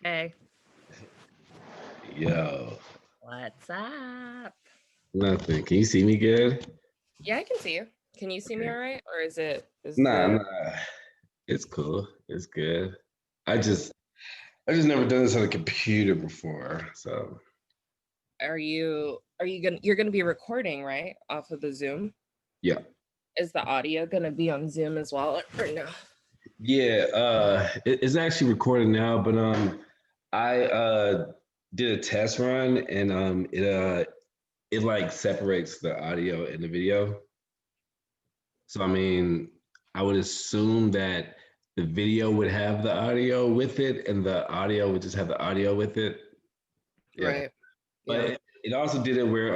Hey, Yo, what's up? nothing. Can you see me good? Yeah, I can see you. Can you see me Okay. all right? Or is Nah, the nah. It's cool. It's good. I just I just never done this on a computer before. So are you gonna you're gonna be recording, right? Off of the Zoom? yeah. Is the audio gonna be on Zoom as well or no? Yeah, it's actually recording now, but I did a test run and it like separates the audio and the video. So I mean, I would assume that the video would have the audio with it and the audio would just have the audio with it. Yeah. Right. But Yeah. it also did it where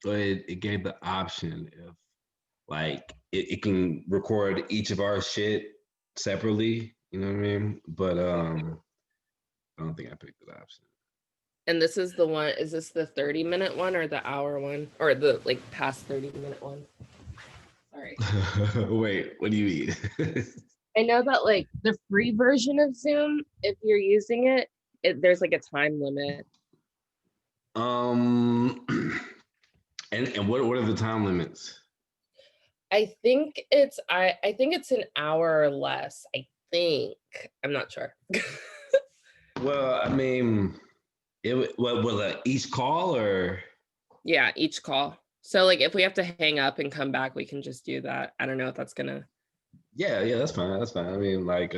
it gave the option if like it can record each of our shit separately, you know what I mean? But I don't think I picked that option. And this is the one, is this the 30-minute one or the hour one? Or the like past 30-minute one? Sorry. Wait, what do you mean? I know that like the free version of Zoom, if you're using there's like a time limit. um and what are the time limits? I think it's an hour or less. I think. I'm not sure. Well, I mean, what will each call or Yeah, each call. So like if we have to hang up and come back, we can just do that. I don't know if that's gonna. yeah, that's fine. That's fine. I mean, like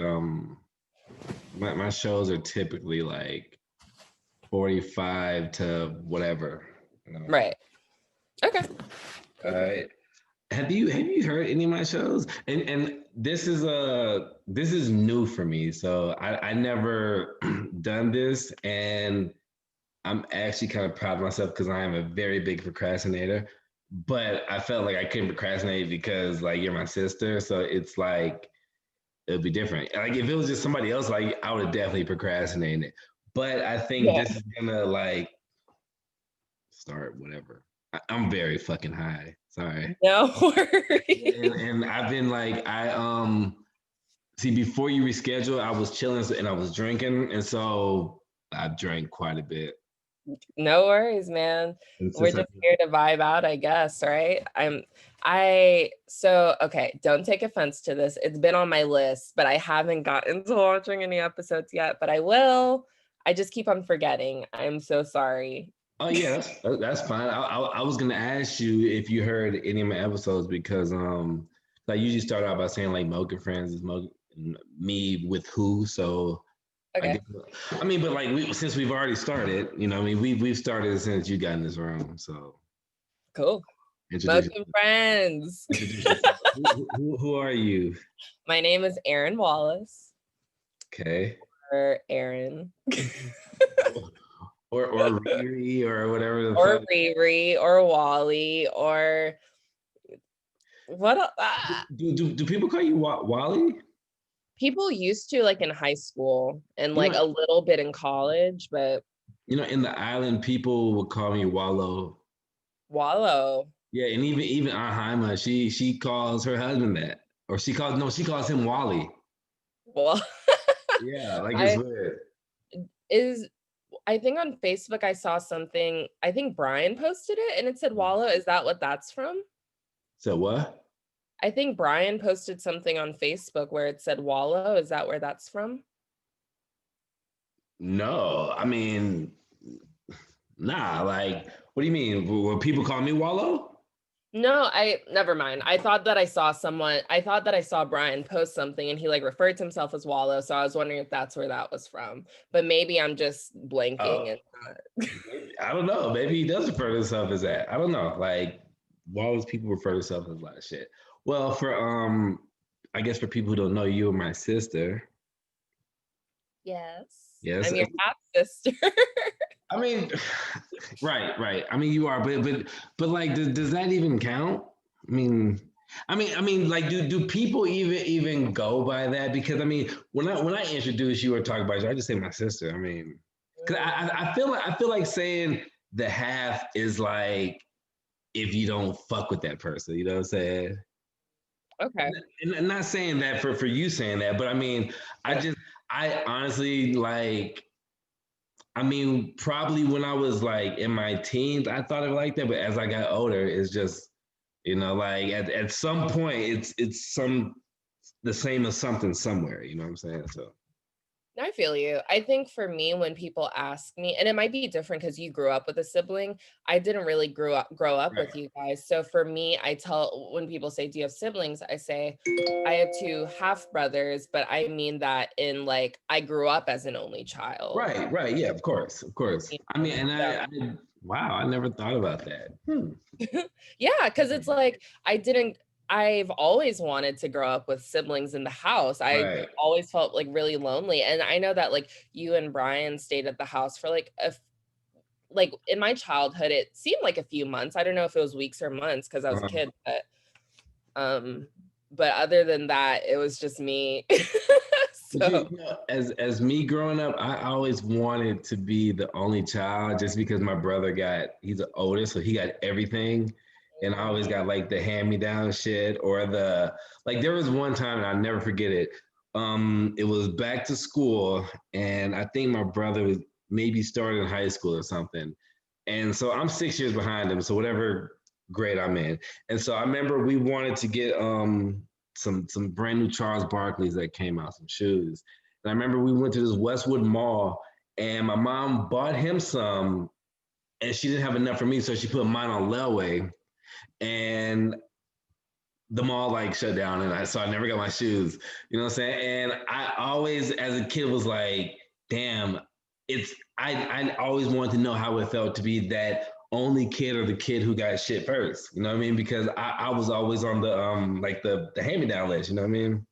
my shows are typically like 45 to whatever. You know. Right. Okay. All Cool, cool, cool. right. Have you heard any of my shows? And this is new for me. So I never done this and I'm actually kind of proud of myself because I am a very big procrastinator. But I felt like I couldn't procrastinate because like you're my sister. So it's like it'll be different. Like if it was just somebody else, like I would have definitely procrastinated. But I think Yeah. this is gonna like start whatever. I'm very fucking high. Sorry. No worries. And I've been like I see before you reschedule, I was chilling and I was drinking, and so I drank quite a bit. No worries, man. And We're since I just here to vibe out, I guess, right? So okay, don't take offense to this. It's been on my list, but I haven't gotten to watching any episodes yet, but I will. I just keep on forgetting. I'm so sorry. oh yeah, that's fine. I was gonna ask you if you heard any of my episodes because I usually start out by saying like Moke and Friends is Moke me with who, so I Okay, guess I mean, but like since we've already started, you know, I mean we've started since you got in this room, so cool. introduce Welcome, friends. introduce yourself. Who are you? My name is Erin Wallace, Okay. or Erin, Or Riri or whatever the or fuck. Riri, or Wally, or Do people call you Wally? people used to like in high school and You like know, a little bit in college, but in the island, people would call me Wallow. Wallow. Yeah, and even Ahima, she calls her husband that, or she calls him Wally. Well, Yeah, like it's I weird. is I think on Facebook I saw something. I think Brian posted it and it said Wallow. Is that what that's from? So what? I think Brian posted something on Facebook where it said Wallow. Is that where that's from? No, I mean, nah. Like, what do you mean? Will people call me Wallow? No, I never mind. I thought that I saw Brian post something and he like referred to himself as Wallow. So I was wondering if that's where that was from. But maybe I'm just blanking Oh, and not. I don't know. Maybe he does refer to himself as that. I don't know. Like, why always people refer to themselves as a lot of shit? Well, for I guess for people who don't know, you and my sister. Yes. Yes, I'm your half sister. I mean, right. I mean, you are, but like, does that even count? I mean, like, do people even go by that? Because I mean, when I introduce you or talk about you, I just say my sister. I mean, because I feel like saying the half is like if you don't fuck with that person, you know what I'm saying? Okay. And I'm not saying that for you saying that, but I mean, I Yeah. just I honestly like. I mean, probably when I was like in my teens, I thought of it like that. But as I got older, it's just, like at some point, it's the same as something somewhere. You know what I'm saying? So I feel you. I think for me, when people ask me, and it might be different because you grew up with a sibling. I didn't really grow up with right, you guys. So for me, I tell when people say, "Do you have siblings?" I say, "I have two half brothers," but I mean that in like I grew up as an only child. right. Yeah, of course, of course. You I mean, and So wow, I never thought about that. yeah, because it's like I've always wanted to grow up with siblings in the house. I Right. always felt like really lonely. And I know that like you and Brian stayed at the house for like in my childhood, it seemed like a few months. I don't know if it was weeks or months because I was a Um, kid, um, but other than that, it was just me. but So as me growing up, I always wanted to be the only child, just because my brother he's the oldest, so he got everything, and I always got like the hand me down shit or the like. There was one time, and I'll never forget it. It was back to school, and I think my brother was maybe starting in high school or something, and so I'm 6 years behind him. So whatever grade I'm in, and so I remember we wanted to get some brand new Charles Barkley's that came out, some shoes. And I remember we went to this Westwood Mall, and my mom bought him some, and she didn't have enough for me, so she put mine on layaway, and the mall like shut down, and I never got my shoes. You know what I'm saying? And I always, as a kid, was like, damn, I always wanted to know how it felt to be that only kid or the kid who got shit first. You know what I mean? Because I was always on the like the hand me down list. You know what I mean?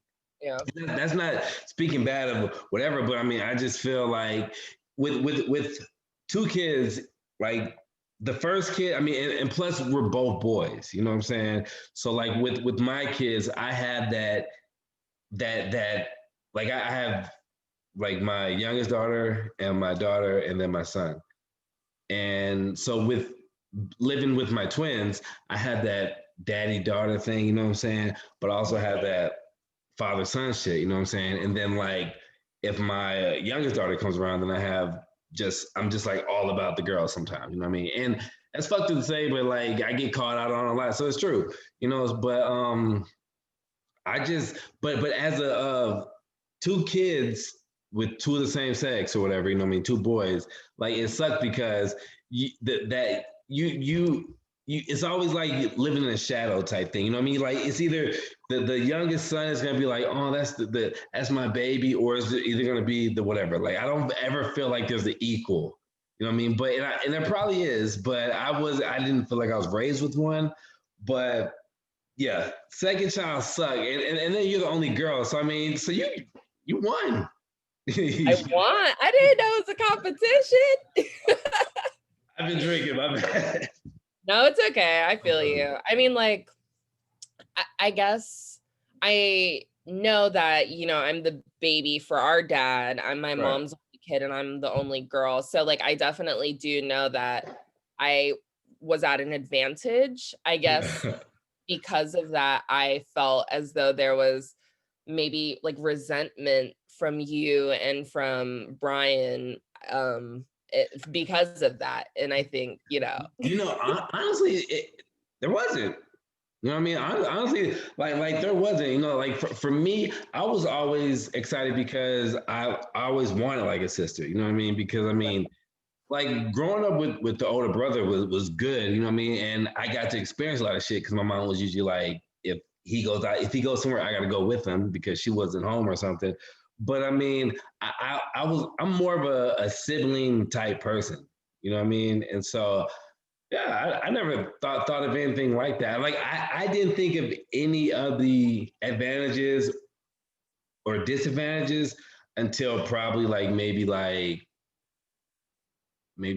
yeah. That's not speaking bad of whatever, but I mean, I just feel like with two kids, like the first kid, I mean, and plus we're both boys, you know what I'm saying? So like with my kids, I have that like I have like my youngest daughter and my daughter and then my son. And so with living with my twins, I had that daddy daughter thing, you know what I'm saying? But I also have that father son shit, you know what I'm saying? And then like if my youngest daughter comes around, then I'm just like all about the girls sometimes, you know what I mean? And that's fucked to say, but like I get caught out on a lot, so it's true, But but as a two kids with two of the same sex or whatever, you know what I mean, two boys, like it sucked because that you it's always like living in a shadow type thing. You know what I mean? Like it's either the youngest son is gonna be like, oh, that's that's my baby, or is it either gonna be the whatever. Like I don't ever feel like there's the equal. You know what I mean? But and there probably is, but I didn't feel like I was raised with one. But yeah, second child suck, and then you're the only girl. So I mean, so you won. I won. I didn't know it was a competition. I've been drinking, my bad. No, it's okay. I feel you. I mean, like, I guess I know that, I'm the baby for our dad. I'm my Right. mom's only kid and I'm the only girl. So, like, I definitely do know that I was at an advantage. I guess because of that, I felt as though there was maybe like resentment from you and from Brian because of that. And I think, Honestly, there wasn't. You know what I mean? Honestly, like there wasn't. Like for me, I was always excited because I always wanted like a sister. You know what I mean? Because I mean, like growing up with the older brother was good. You know what I mean? And I got to experience a lot of shit because my mom was usually like, if he goes somewhere, I got to go with him because she wasn't home or something. But I mean, I'm more of a sibling type person. You know what I mean? And so yeah, I never thought of anything like that. Like I didn't think of any of the advantages or disadvantages until probably maybe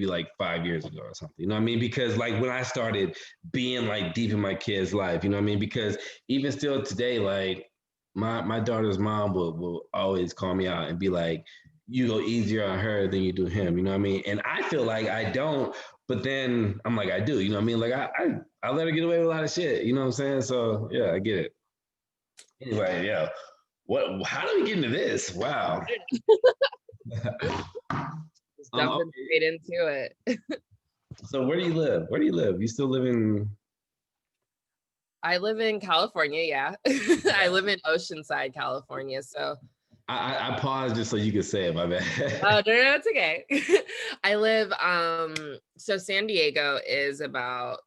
like 5 years ago or something. You know what I mean? Because like when I started being like deep in my kid's life, you know what I mean? Because even still today, like my daughter's mom will always call me out and be like, you go easier on her than you do him, you know what I mean? And I feel like I don't, but then I'm like, I do, you know what I mean? Like I let her get away with a lot of shit, you know what I'm saying? So yeah, I get it. Anyway, yeah. What? How do we get into this? Wow. Just jumping Okay. straight into it. So where do you live? Where do you live? You still live in? I live in California, yeah. I live in Oceanside, California. So I paused just so you could say it. My bad. oh no, it's okay. I live so San Diego is about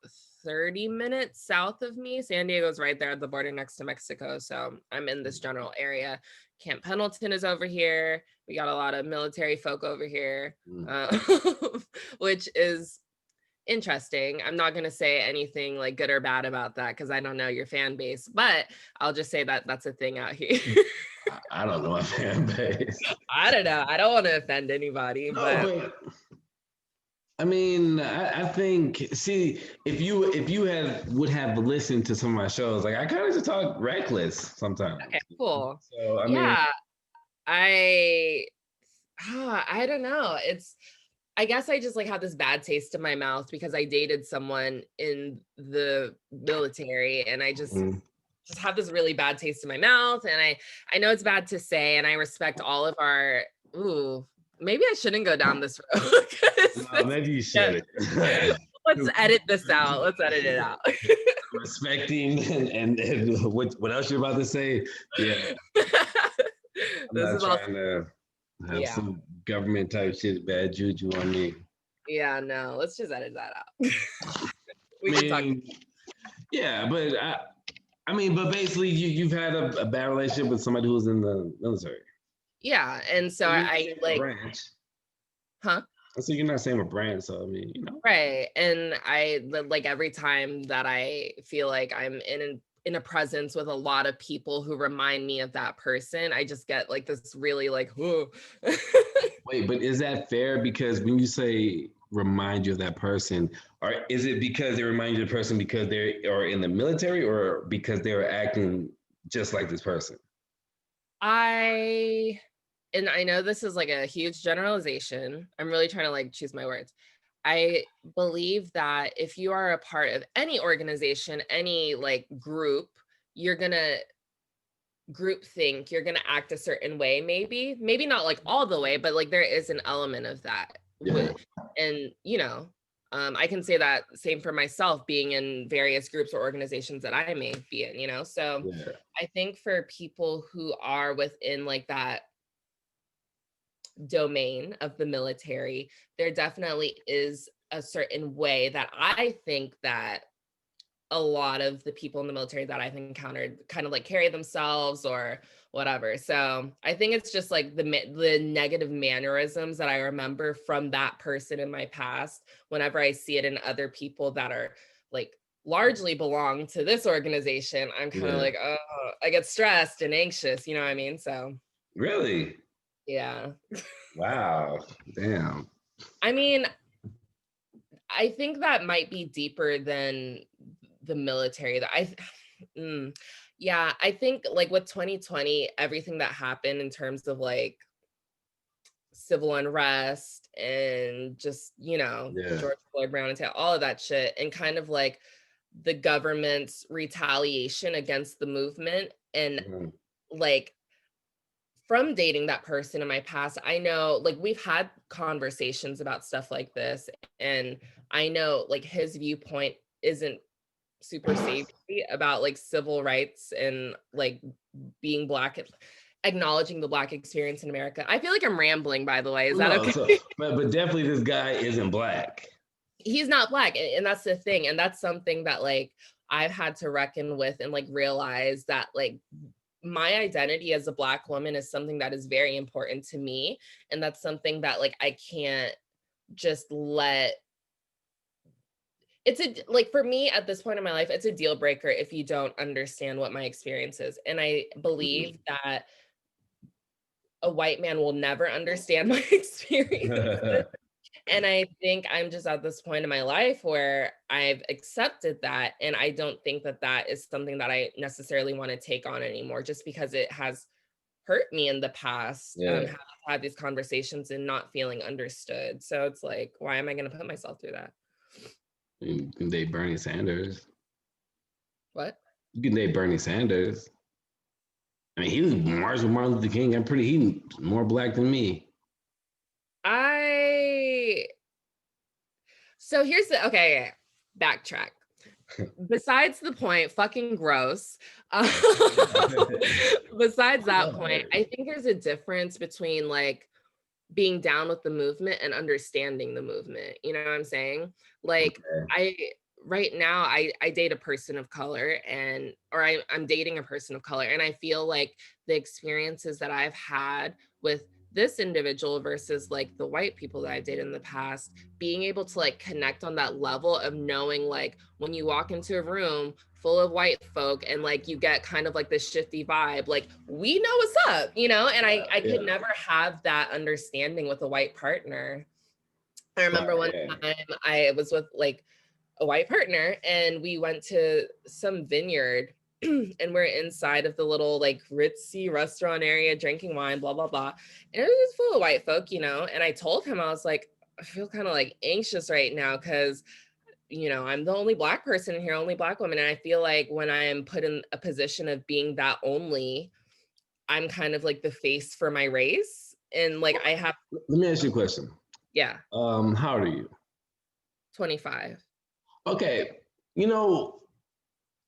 30 minutes south of me. San Diego's right there at the border next to Mexico. So I'm in this general area. Camp Pendleton is over here. We got a lot of military folk over here, uh, which is interesting. I'm not going to say anything like good or bad about that because I don't know your fan base, but I'll just say that that's a thing out here. I don't know my fan base. I don't know. I don't want to offend anybody, No, but but I mean, I think see if you had would have listened to some of my shows, like I kind of just talk reckless sometimes. okay, cool. So I mean, Yeah, I I don't know. I guess I just like had this bad taste in my mouth because I dated someone in the military and I mhm. just have this really bad taste in my mouth and I know it's bad to say and I respect all of our ooh, maybe I shouldn't go down this road 'cause No, maybe you yeah, should. let's edit this out. Let's edit it out. Respecting and what else you're about to say? Yeah, I'm This not is all trying to have yeah. some government type shit bad juju on me. Yeah, no, let's just edit that out. I We can talk. mean, yeah, but I mean, but basically, you've had a bad relationship with somebody who was in the military. Yeah, and so You're not I saying a like, branch. huh? So you're not saying a brand. So I mean, you know. Right. And like every time that I feel like I'm in a presence with a lot of people who remind me of that person, I just get like this really like, whoa. Wait, but is that fair? Because when you say remind you of that person, or is it because they remind you of the person because they are in the military, or because they are acting just like this person? I and I know this is like a huge generalization. I'm really trying to like choose my words. I believe that if you are a part of any organization, any like group, you're gonna group think, you're gonna act a certain way, maybe not like all the way, but like there is an element of that. Yeah. And I can say that same for myself, being in various groups or organizations that I may be in, So Yeah. I think for people who are within like that domain of the military, there definitely is a certain way that I think that a lot of the people in the military that I've encountered kind of like carry themselves or whatever. So I think it's just like the negative mannerisms that I remember from that person in my past. Whenever I see it in other people that are like largely belong to this organization, I'm kind of Yeah. like, oh, I get stressed and anxious. You know what I mean? So Really? yeah. Wow. Damn. I mean, I think that might be deeper than the military. That yeah, I think like with 2020, everything that happened in terms of like civil unrest and just, Yeah. George Floyd Brown and all of that shit, and kind of like the government's retaliation against the movement. And Mhm. like from dating that person in my past, I know like we've had conversations about stuff like this. And I know like his viewpoint isn't super savory about like civil rights and like being black, acknowledging the black experience in America. I feel like I'm rambling, by the way. Is that No, okay? so but definitely this guy isn't black. He's not black. And that's the thing. And that's something that like I've had to reckon with and like realize that like my identity as a black woman is something that is very important to me. And that's something that like I can't just let it's a like for me at this point in my life, it's a deal breaker if you don't understand what my experience is. And I believe that a white man will never understand my experience. And I think I'm just at this point in my life where I've accepted that. And I don't think that that is something that I necessarily want to take on anymore, just because it has hurt me in the past, Yeah. having had these conversations and not feeling understood. So it's like, why am I going to put myself through that? You can date Bernie Sanders. What? You can date Bernie Sanders. I mean, he was marched with Martin Luther King. He's more black than me. So here's okay, backtrack. Besides the point, fucking gross. Besides that point, I think there's a difference between like being down with the movement and understanding the movement. You know what I'm saying? Like I right now I date a person of color I'm dating a person of color, and I feel like the experiences that I've had with this individual versus like the white people that I've dated in the past, being able to like connect on that level of knowing like when you walk into a room full of white folk and like you get kind of like this shifty vibe, like we know what's up, you know, and I could never have that understanding with a white partner. I remember one time I was with like a white partner and we went to some vineyard and we're inside of the little like ritzy restaurant area drinking wine, blah, blah, blah. And it was just full of white folk, you know? And I told him, I was like, I feel kind of like anxious right now because, you know, I'm the only black person in here, only black woman. And I feel like when I am put in a position of being that only, I'm kind of like the face for my race. And like I have. Let me ask you a question. Yeah. How old are you? 25. Okay. You know,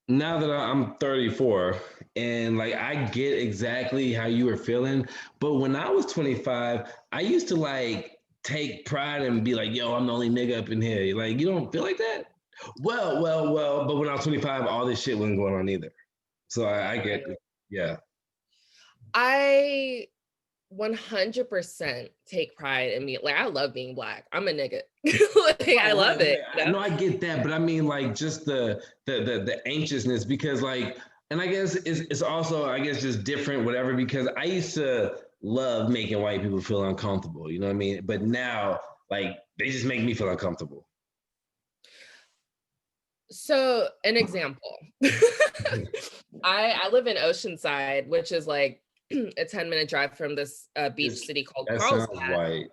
now that I'm 34 and like I get exactly how you were feeling, but when I was 25, I used to like take pride and be like, yo, I'm the only nigga up in here. Like, you don't feel like that? Well, but when I was 25, all this shit wasn't going on either. So I get it. Yeah. I 100% take pride in me. Like, I love being black. I'm a nigga. Like, I love it. I know I get that, but I mean, like, just the anxiousness because, like, and I guess it's also, I guess, just different, whatever. Because I used to love making white people feel uncomfortable. You know what I mean? But now, like, they just make me feel uncomfortable. So, an example. I live in Oceanside, which is like a 10-minute drive from this beach city called Carlsbad. That sounds white.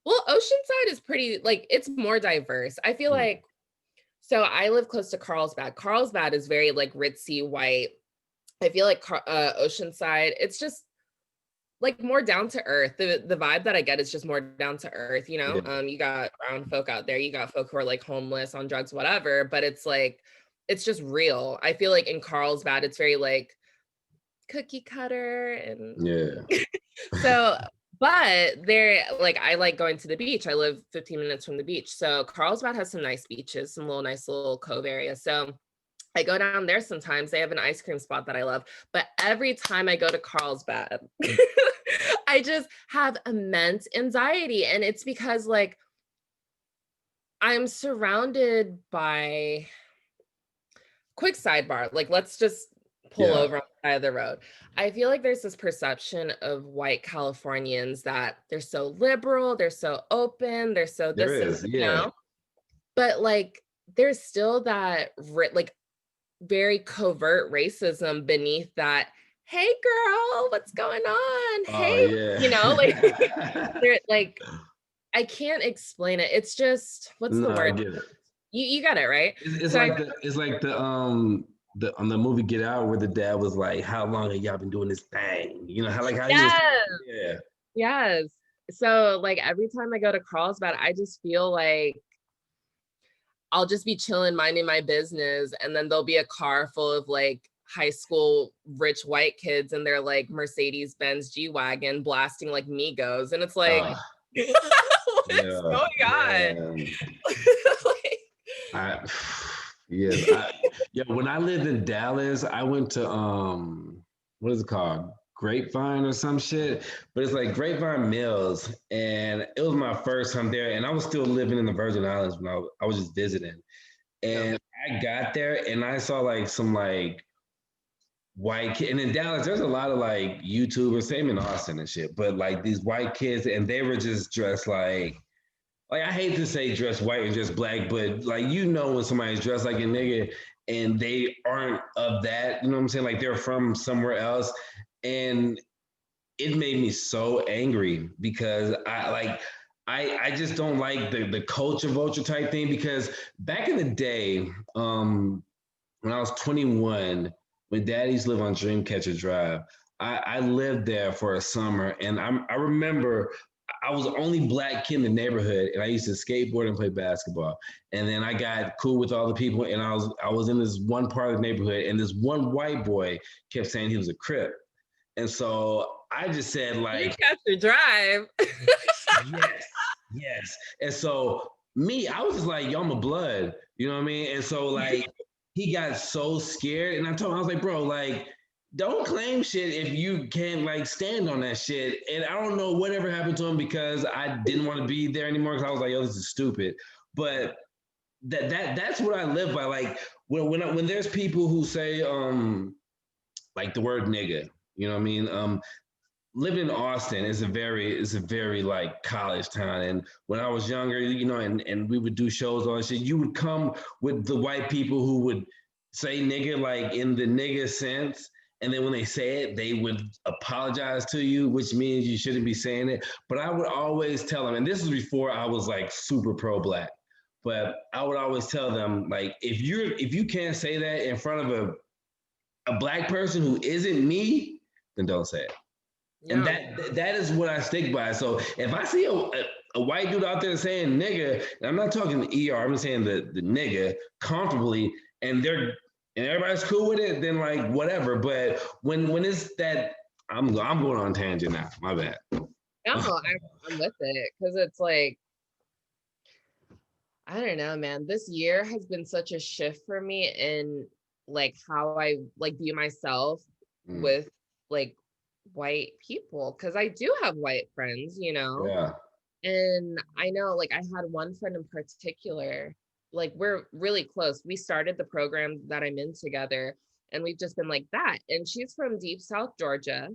Well, Oceanside is pretty, like, it's more diverse. I feel like, so I live close to Carlsbad. Carlsbad is very like ritzy white. I feel like Oceanside, it's just like more down to earth. The vibe that I get is just more down to earth, you know? You got brown folk out there, you got folk who are like homeless, on drugs, whatever, but it's like, it's just real. I feel like in Carlsbad, it's very like cookie cutter and so, but they're like, I like going to the beach. I live 15 minutes from the beach. So Carlsbad has some nice beaches, some nice little cove areas. So I go down there sometimes. They have an ice cream spot that I love. But every time I go to Carlsbad, I just have immense anxiety. And it's because like I'm surrounded by, quick sidebar, like let's just pull over on the side of the road. I feel like there's this perception of white Californians that they're so liberal, they're so open, they're so this, you know? But like there's still that like very covert racism beneath that. Hey girl, what's going on? Hey, you know, like they're like, I can't explain it. It's just, what's the word? I get it. You got it, right? It's like the on the movie Get Out where the dad was like, how long have y'all been doing this thing? You know, how like how Yes. So like every time I go to Carlsbad, I just feel like I'll just be chilling, minding my business, and then there'll be a car full of like high school rich white kids in their like Mercedes-Benz G-Wagon blasting like Migos. And it's like, what's going on? When I lived in Dallas, I went to what is it called? Grapevine or some shit, but it's like Grapevine Mills, and it was my first time there, and I was still living in the Virgin Islands when I was just visiting, and I got there and I saw like some like white kid, and in Dallas there's a lot of like YouTubers, same in Austin and shit, but like these white kids, and they were just dressed like I hate to say dress white and dress black, but like, you know, when somebody's dressed like a nigga and they aren't of that, you know what I'm saying? Like they're from somewhere else. And it made me so angry because I just don't like the culture vulture type thing, because back in the day, when I was 21, when Dad used to live on Dreamcatcher Drive, I lived there for a summer, and I remember I was the only black kid in the neighborhood, and I used to skateboard and play basketball. And then I got cool with all the people, and I was in this one part of the neighborhood, and this one white boy kept saying he was a Crip, and so I just said You like, catch the drive. yes, yes. And so me, I was just like, yo, I'm a blood, you know what I mean? And so like he got so scared, and I told him, I was like, bro, like, don't claim shit if you can't like stand on that shit. And I don't know whatever happened to him because I didn't want to be there anymore because I was like, yo, this is stupid. But that's what I live by. Like when there's people who say like the word nigga, you know what I mean? Living in Austin is a very like college town. And when I was younger, and we would do shows all that shit, you would come with the white people who would say nigga like in the nigga sense. And then when they say it, they would apologize to you, which means you shouldn't be saying it. But I would always tell them, and this is before I was like super pro-black, but I would always tell them, like, if you can't say that in front of a black person who isn't me, then don't say it. And Yeah. that is what I stick by. So if I see a white dude out there saying nigga, and I'm not talking the ER, I'm just saying the nigga comfortably, and everybody's cool with it, then like whatever. But when it's that, I'm going on a tangent now. My bad. No, I'm with it because it's like, I don't know, man. This year has been such a shift for me in like how I like view myself Mm, with like white people because I do have white friends, yeah. and I know like I had one friend in particular, like we're really close. We started the program that I'm in together, and we've just been like that. And she's from deep South Georgia,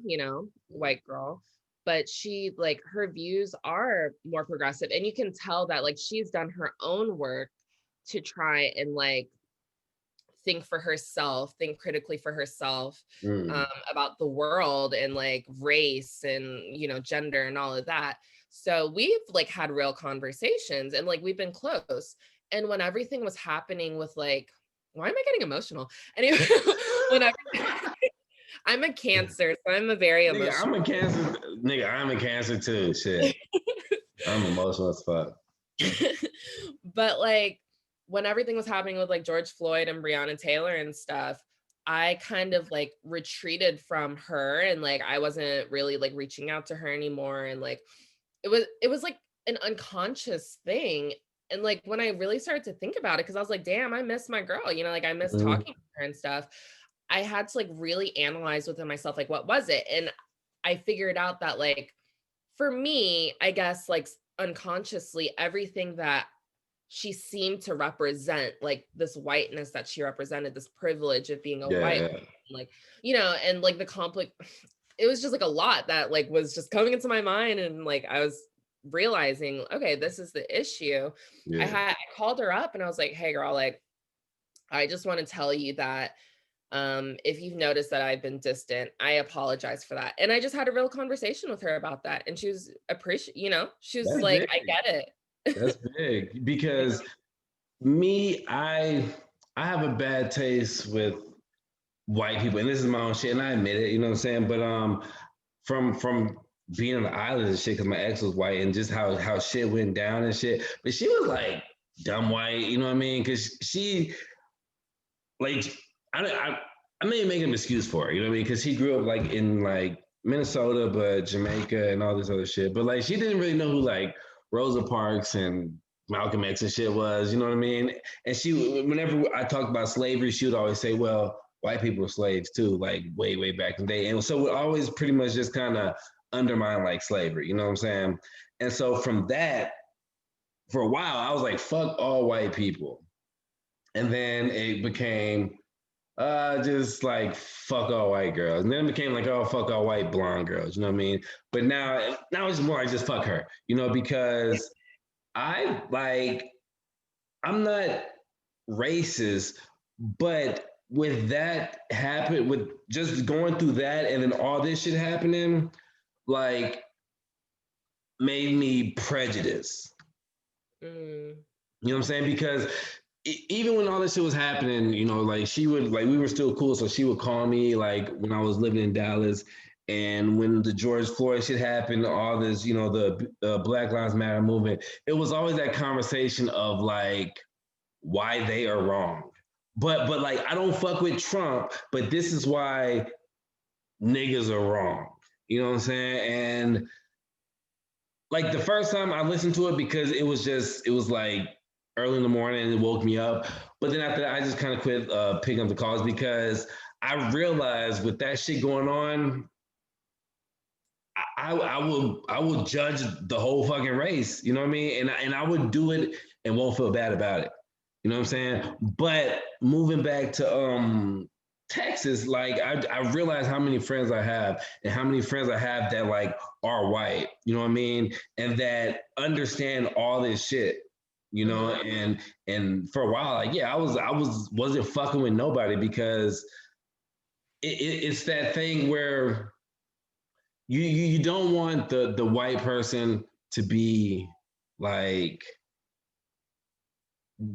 white girl, but she like her views are more progressive, and you can tell that like she's done her own work to try and like think for herself, think critically for herself, Mm, about the world and like race and gender and all of that. So we've like had real conversations and like we've been close. And when everything was happening with like, why am I getting emotional? Anyway, when I'm a Cancer, so I'm a very nigga, emotional. I'm a cancer. Nigga, I'm a cancer too. Shit, I'm emotional as fuck. But like when everything was happening with like George Floyd and Breonna Taylor and stuff, I kind of like retreated from her and like I wasn't really like reaching out to her anymore. And like it was like an unconscious thing. And like when I really started to think about it, because I was like, damn, I miss my girl, like I miss Mm, talking to her and stuff. I had to like really analyze within myself, like, what was it? And I figured out that like for me, I guess like unconsciously, everything that she seemed to represent, like this whiteness that she represented, this privilege of being a white yeah, woman, like, and like the conflict, it was just like a lot that like was just coming into my mind. And like I was realizing, okay, this is the issue. yeah. I called her up and I was like, hey girl, like, I just want to tell you that if you've noticed that I've been distant, I apologize for that. And I just had a real conversation with her about that. And she was she was That's like, big. I get it. That's big because me, I have a bad taste with white people, and this is my own shit, and I admit it. You know what I'm saying? But from being on the island and shit, because my ex was white, and just how shit went down and shit. But she was like dumb white. You know what I mean? Because she like I may make an excuse for her. You know what I mean? Because he grew up like in like Minnesota, but Jamaica and all this other shit. But like she didn't really know who like Rosa Parks and Malcolm X and shit was. You know what I mean? And she, whenever I talked about slavery, she would always say, "Well, white people were slaves too, like way back in the day." And so we always pretty much just kind of undermine like slavery. You know what I'm saying? And so from that, for a while, I was like, "Fuck all white people." And then it became just like fuck all white girls. And then it became like, oh, fuck all white blonde girls. You know what I mean? But now it's more like just fuck her, because I like, I'm not racist, but with that happen, with just going through that and then all this shit happening, like made me prejudiced. Mm, You know what I'm saying? Because even when all this shit was happening, like she would, like we were still cool, so she would call me like when I was living in Dallas, And when the George Floyd shit happened, all this, the Black Lives Matter movement, it was always that conversation of like why they are wrong. But like I don't fuck with Trump, but this is why niggas are wrong. You know what I'm saying? And like the first time I listened to it because it was like early in the morning and it woke me up. But then after that, I just kind of quit picking up the calls because I realized with that shit going on, I will judge the whole fucking race. You know what I mean? And I would do it and won't feel bad about it. You know what I'm saying? But moving back to Texas, like I realize how many friends I have and how many friends I have that like are white, you know what I mean? And that understand all this shit, and for a while, like, yeah, wasn't fucking with nobody because it's that thing where you don't want the white person to be like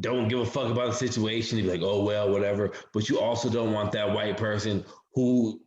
don't give a fuck about the situation. You'd be like, oh well, whatever. But you also don't want that white person who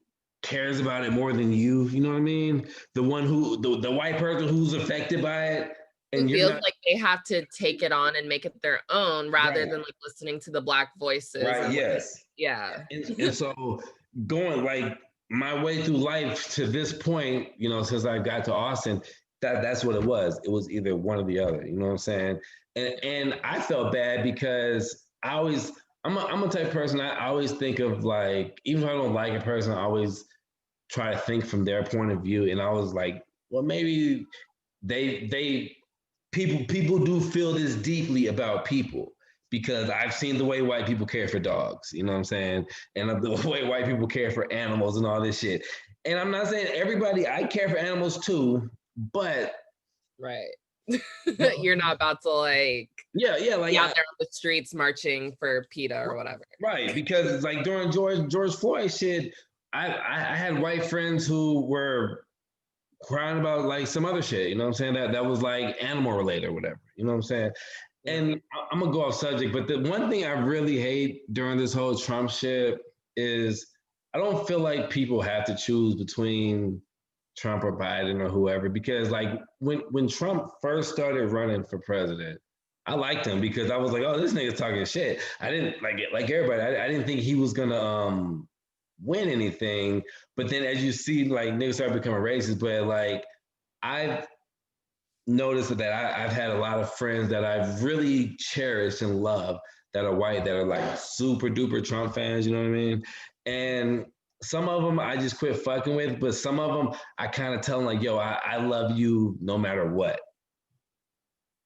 cares about it more than you. You know what I mean? The one who the white person who's affected by it, Who and you're feels not like they have to take it on and make it their own rather right. than like listening to the Black voices Right. and like, Yes. yeah. And so going like my way through life to this point, since I got to Austin, that's what it was. It was either one or the other. You know what I'm saying? And I felt bad because I'm a type of person. I always think of like even if I don't like a person, I always try to think from their point of view. And I was like, well, maybe they people do feel this deeply about people because I've seen the way white people care for dogs, you know what I'm saying? And the way white people care for animals and all this shit. And I'm not saying everybody, I care for animals too, but Right. You're not about to like yeah, like be out there on the streets marching for PETA or whatever. right, because like during George Floyd shit, I had white friends who were crying about like some other shit, you know what I'm saying? That was like animal related or whatever, you know what I'm saying? And I'm gonna go off subject, but the one thing I really hate during this whole Trump shit is I don't feel like people have to choose between Trump or Biden or whoever because like when Trump first started running for president, I liked him because I was like, oh, this nigga's talking shit. I didn't like everybody. I didn't think he was gonna win anything. But then as you see, like niggas start becoming racist, but like I've noticed that I've had a lot of friends that I've really cherished and loved that are white that are like super duper Trump fans, you know what I mean? And some of them I just quit fucking with, but some of them I kind of tell them like, yo, I love you no matter what.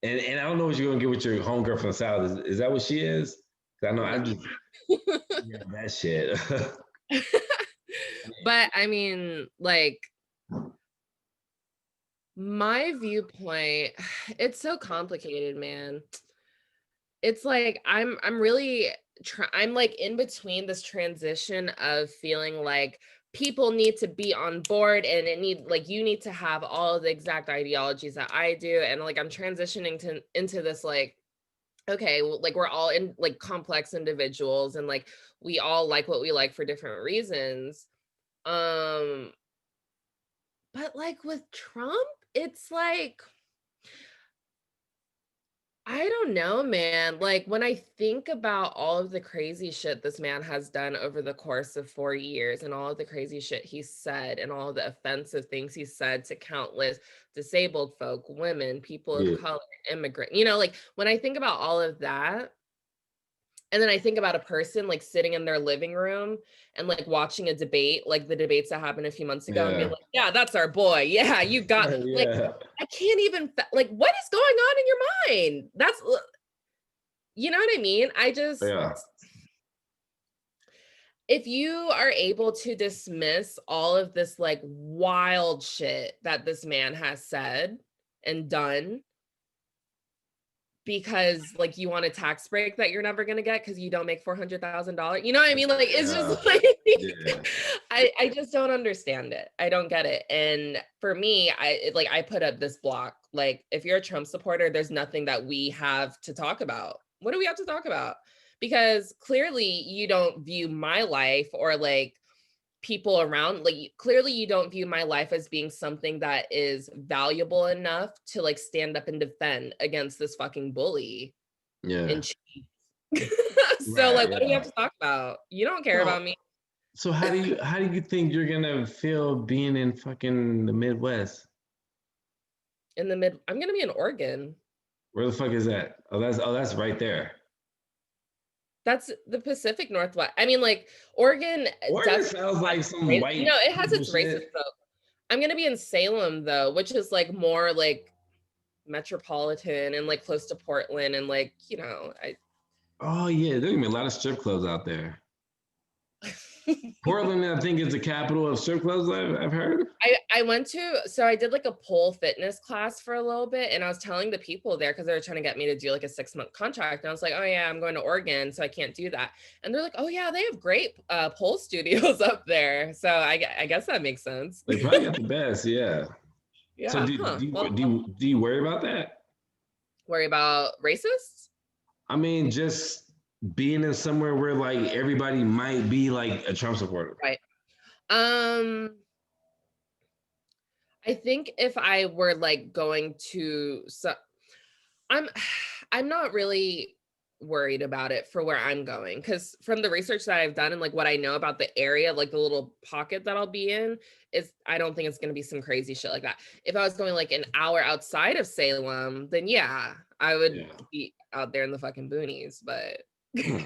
And I don't know what you're gonna get with your homegirl from the South. Is that what she is? I know I just yeah, that shit. But I mean, like my viewpoint, it's so complicated, man. It's like I'm really I'm like in between this transition of feeling like people need to be on board and it need like you need to have all of the exact ideologies that I do, and like I'm transitioning to into this like okay, well, like we're all in like complex individuals and like we all like what we like for different reasons. Um but like with Trump, it's like I don't know, man. Like when I think about all of the crazy shit this man has done over the course of 4 years and all of the crazy shit he said and all of the offensive things he said to countless disabled folk, women, people of Yeah, color, immigrant, you know, like when I think about all of that, and then I think about a person like sitting in their living room and like watching a debate, like the debates that happened a few months ago, and being yeah, like, yeah, that's our boy. Yeah, you got like, yeah, I can't even, like, what is going on in your mind? That's, you know what I mean? I just, yeah. if you are able to dismiss all of this like wild shit that this man has said and done because like you want a tax break that you're never gonna get because you don't make $400,000. You know what I mean? Like it's Yeah, just like yeah, I just don't understand it. I don't get it. And for me, like I put up this block. Like if you're a Trump supporter, there's nothing that we have to talk about. What do we have to talk about? Because clearly you don't view my life or like people around, like clearly you don't view my life as being something that is valuable enough to like stand up and defend against this fucking bully Yeah. in chief. So Right. like what do we have Yeah. to talk about? You don't care So about me. so how do you think you're gonna feel being in fucking the Midwest? I'm gonna be in Oregon. Where the fuck is that? Oh, that's right there. That's the Pacific Northwest. I mean, like Oregon Oregon definitely sounds has like some no, white it has people its racist shit. though. I'm gonna be in Salem though, which is like more like metropolitan and like close to Portland and like, I Oh yeah, there's gonna be a lot of strip clubs out there. Portland, I think, is the capital of strip clubs. I've heard. I went to so I did like a pole fitness class for a little bit and I was telling the people there because they were trying to get me to do like a 6-month contract. And I was like, oh yeah, I'm going to Oregon, so I can't do that. And they're like, oh yeah, they have great pole studios up there. So I guess that makes sense. They probably got the best, yeah. So Yeah, huh. Well, do you worry about that? worry about racists? I mean, just being in somewhere where like everybody might be like a Trump supporter. Right. Um, I think if I were like going to I'm I'm not really worried about it for where I'm going because from the research that I've done and like what I know about the area, like the little pocket that I'll be in, is I don't think it's gonna be some crazy shit like that. If I was going like an hour outside of Salem, then yeah, I would Yeah. be out there in the fucking boonies. But Hmm.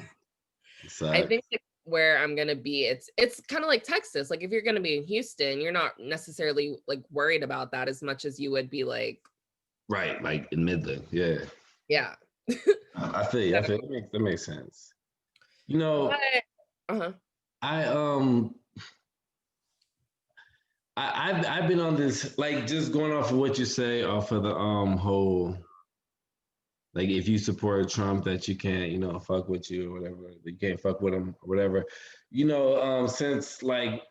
I think Sucks. like, where I'm gonna be, it's kind of like Texas. Like if you're gonna be in Houston, you're not necessarily like worried about that as much as you would be like, Right, like in Midland. Yeah. yeah. I feel you. I feel that makes sense. You But know, uh-huh. I I've been on this like just going off of what you say off of the whole like if you support Trump that you can't fuck with you or whatever you can't fuck with him or whatever since like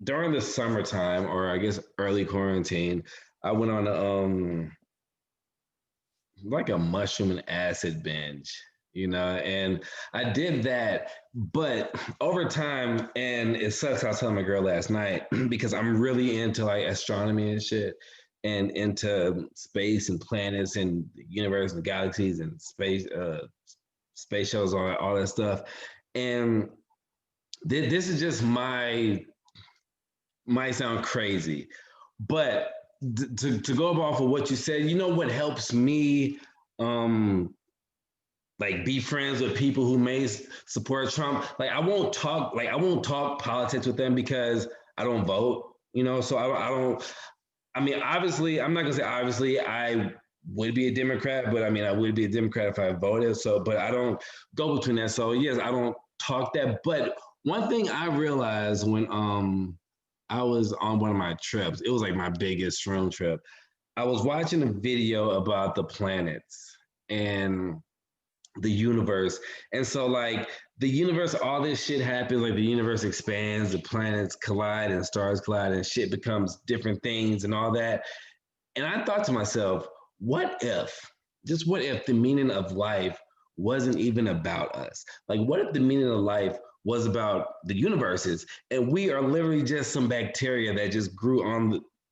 during the summertime or I guess early quarantine I went on a like a mushroom and acid binge, and I did that, but over time, and it sucks. I was telling my girl last night because I'm really into like astronomy and shit, and into space and planets and the universe and galaxies and space shows, all that stuff, and this is just might sound crazy, but to go off of what you said, what helps me um like be friends with people who may support Trump. Like I won't talk politics with them because I don't vote, so I don't I mean obviously I'm not gonna say obviously I would be a Democrat, but I mean I would be a Democrat if I voted. So but I don't go between that. So yes, I don't talk that. But one thing I realized when I was on one of my trips. It was like my biggest room trip. I was watching a video about the planets and the universe. And so, like, the universe, all this shit happens. Like, the universe expands, the planets collide, and stars collide, and shit becomes different things and all that. And I thought to myself, just what if the meaning of life wasn't even about us? Like, what if the meaning of life was about the universes and we are literally just some bacteria that just grew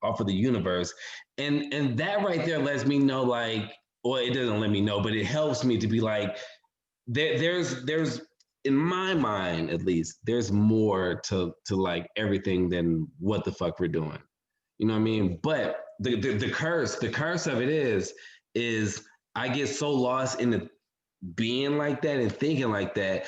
off of the universe? And that right there lets me know, like, well, it doesn't let me know, but it helps me to be like, there's in my mind at least, there's more to like everything than what the fuck we're doing. You know what I mean? But the curse of it is I get so lost in the being like that and thinking like that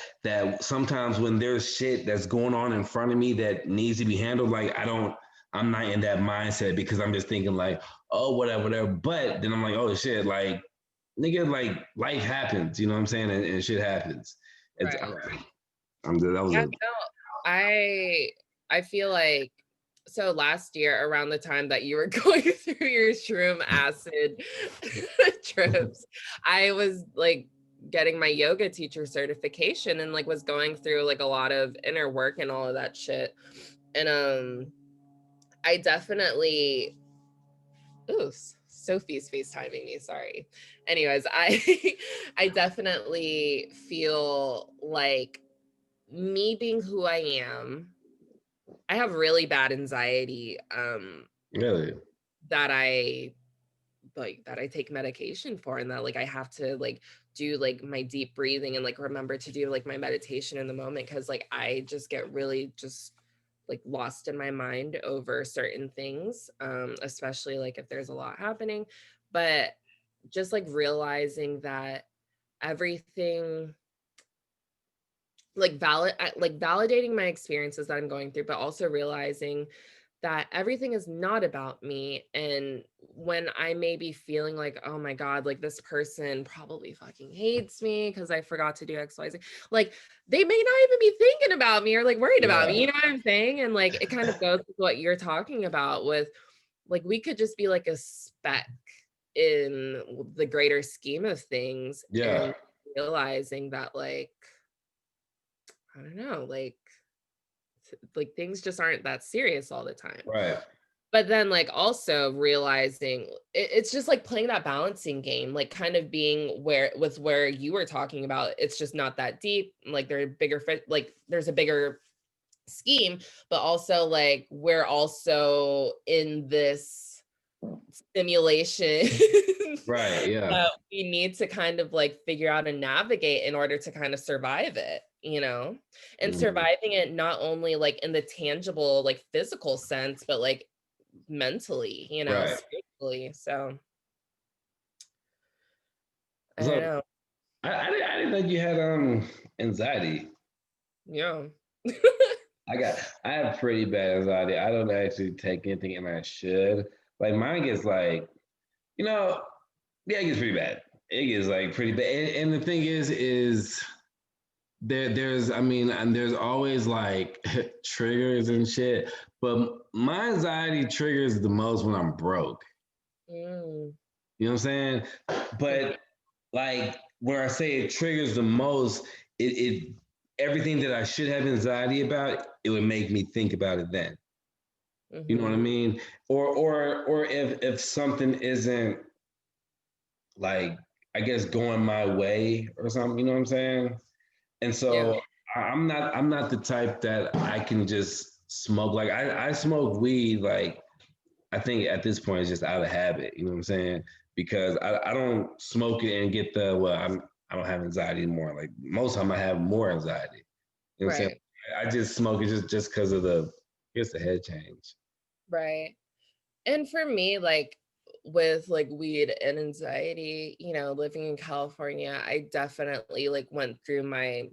sometimes when there's shit that's going on in front of me that needs to be handled, like I'm not in that mindset because I'm just thinking like, oh, whatever. But then I'm like, oh shit, like nigga, like life happens, you know what I'm saying? And shit happens. It's Right. that was Yeah, a no, I feel like so last year around the time that you were going through your shroom acid trips, I was like getting my yoga teacher certification and like was going through like a lot of inner work and all of that shit. And I definitely ooh, Sophie's FaceTiming me, sorry. Anyways, I I definitely feel like me being who I am I have really bad anxiety, Really? that I take medication for, and that like I have to like do like my deep breathing and like remember to do like my meditation in the moment, because like I just get really just like lost in my mind over certain things, especially like if there's a lot happening. But just like realizing that everything, like validating my experiences that I'm going through, but also realizing that everything is not about me. And when I may be feeling like, oh my God, like this person probably fucking hates me because I forgot to do XYZ, like they may not even be thinking about me or like worried about me. Yeah. You know what I'm saying? And like it kind of goes with what you're talking about with like we could just be like a speck in the greater scheme of things, Yeah. and realizing that like, I don't know, like things just aren't that serious all the time. Right. But then like also realizing it's just like playing that balancing game, like kind of being where you were talking about, it's just not that deep. Like there are bigger like there's a bigger scheme, but also like we're also in this simulation Right. Yeah. that we need to kind of like figure out and navigate in order to kind of survive it, you know? And Mhm. surviving it not only like in the tangible, like physical sense, but like mentally, you know, Right. spiritually. So I don't So know. I didn't think you had anxiety. Yeah. I have pretty bad anxiety. I don't actually take anything, and I should. Like mine gets like, you know, yeah, it gets pretty bad. It gets like pretty bad. And the thing is there's I mean, and there's always like triggers and shit. But my anxiety triggers the most when I'm broke. Mm, You know what I'm saying? mhm, But like when I say it triggers the most, it everything that I should have anxiety about, it would make me think about it then. You know what I mhm. mean? Or if something isn't like, I guess, going my way or something, you know what I'm saying? And Yeah. so I'm not the type that I can just smoke. Like I smoke weed like, I think at this point it's just out of habit, you know what I'm saying? Because I don't smoke it and get the, well, I don't have anxiety anymore. Like most of the time I have more anxiety. You know what I'm saying? Right. I just smoke it just because of the, I guess, the head change. Right. And for me, like with like weed and anxiety, you know, living in California, I definitely like went through my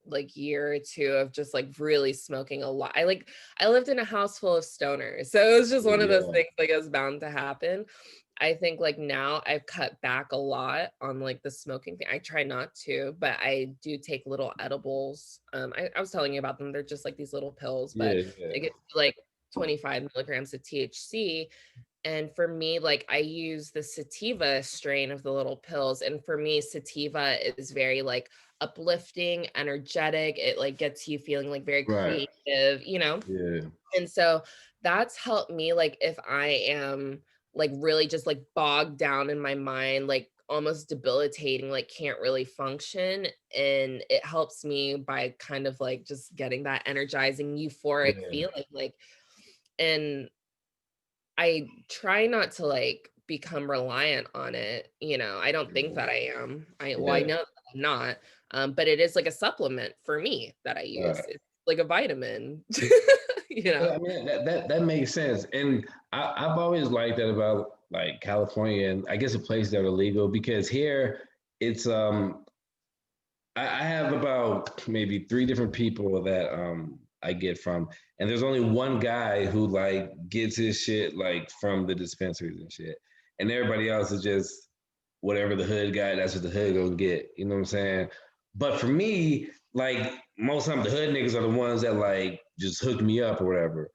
like year or two of just like really smoking a lot. I lived in a house full of stoners. So it was just one of those Yeah. things like it was bound to happen. I think like now I've cut back a lot on like the smoking thing. I try not to, but I do take little edibles. I was telling you about them. They're just like these little pills, but Yeah, yeah. they get like 25 milligrams of THC. And for me, like I use the sativa strain of the little pills. And for me, sativa is very like uplifting, energetic. It like gets you feeling like very Right. creative, you know? Yeah. And so that's helped me like if I am like really just like bogged down in my mind, like almost debilitating, like can't really function. And it helps me by kind of like just getting that energizing, euphoric Yeah. feeling. Like, and I try not to like become reliant on it. You know, I don't think that I am. I Yeah. know that I'm not. But it is like a supplement for me that I use. Right. It's like a vitamin, you Yeah, know. I mean that makes sense, and I've always liked that about like California, and I guess a place that are legal, because here it's I have about maybe three different people that I get from, and there's only one guy who like gets his shit like from the dispensaries and shit, and everybody else is just whatever the hood guy, that's what the hood gonna get. You know what I'm saying? But for me, like most of the time, the hood niggas are the ones that like just hook me up or whatever.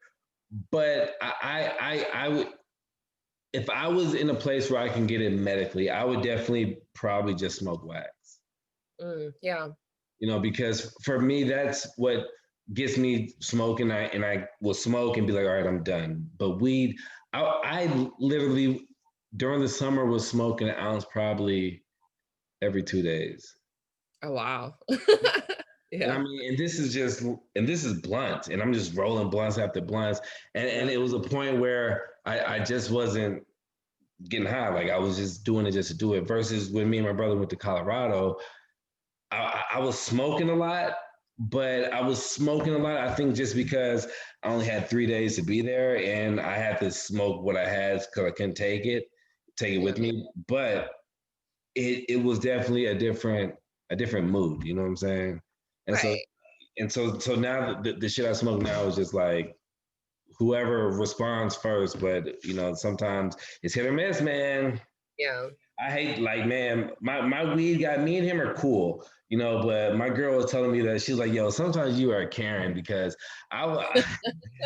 But I would, if I was in a place where I can get it medically, I would definitely probably just smoke wax. Yeah. You know, because for me, that's what gets me smoking. I will smoke and be like, all right, I'm done. But weed, I literally during the summer was smoking an ounce probably every 2 days. Oh wow. And I Yeah. mean, and this is blunt, and I'm just rolling blunts after blunts. And Yeah. it was a point where I just wasn't getting high. Like I was just doing it just to do it. Versus when me and my brother went to Colorado, I was smoking a lot, but I was smoking a lot. I think just because I only had 3 days to be there, and I had to smoke what I had because I couldn't take it Yeah. with me. But it was definitely a different mood. You know what I'm saying? And so Right. so now the shit I smoke now is just like whoever responds first. But you know, sometimes it's hit or miss, man. Yeah. I hate like man, my weed guy, me and him are cool, you know. But my girl was telling me that she was like, "Yo, sometimes you are Karen because I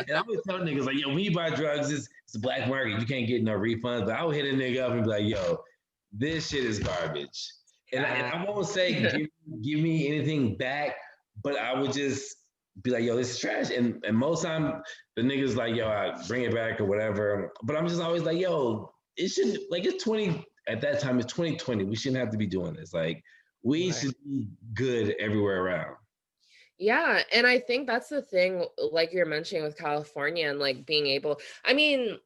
and I always tell niggas like, yo, when you buy drugs, it's a black market. You can't get no refunds. But I would hit a nigga up and be like, yo, this shit is garbage. And Yeah. I won't say give me anything back, but I would just be like, yo, this is trash. And most time the niggas like, yo, I bring it back or whatever. But I'm just always like, yo, it shouldn't like it's 20 at that time, it's 2020. We shouldn't have to be doing this. Like we Right. should be good everywhere around. Yeah, and I think that's the thing, like you're mentioning with California and like being able, I mean,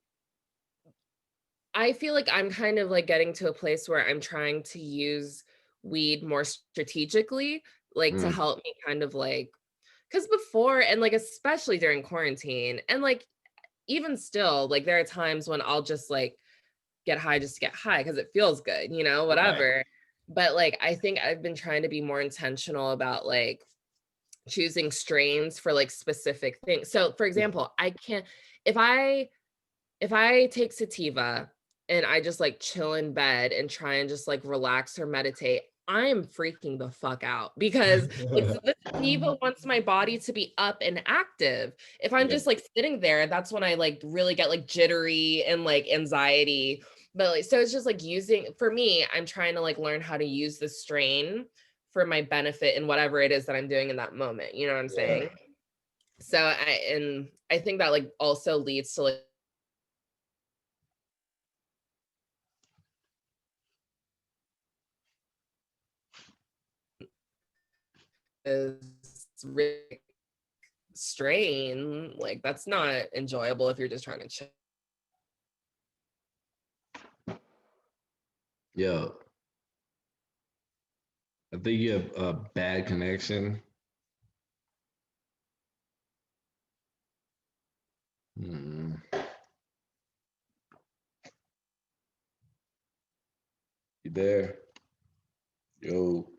I feel like I'm kind of like getting to a place where I'm trying to use weed more strategically, like to Mm, help me kind of like, because before, and like especially during quarantine, and like even still, like there are times when I'll just like get high just to get high because it feels good, right. whatever. But like I think I've been trying to be more intentional about like choosing strains for like specific things. So for example, I can't if I if I take sativa and I just like chill in bed and try and just like relax or meditate, I'm freaking the fuck out because like the sativa wants my body to be up and active. If I'm Yeah. just like sitting there, that's when I like really get like jittery and like anxiety. But like, so it's just like using for me, I'm trying to like learn how to use the strain for my benefit in whatever it is that I'm doing in that moment. You know what I'm Yeah. saying? I think that like also leads to like is really strain, like that's not enjoyable if you're just trying to chill. Yo, I think you have a bad connection. Hmm. You there? Yo.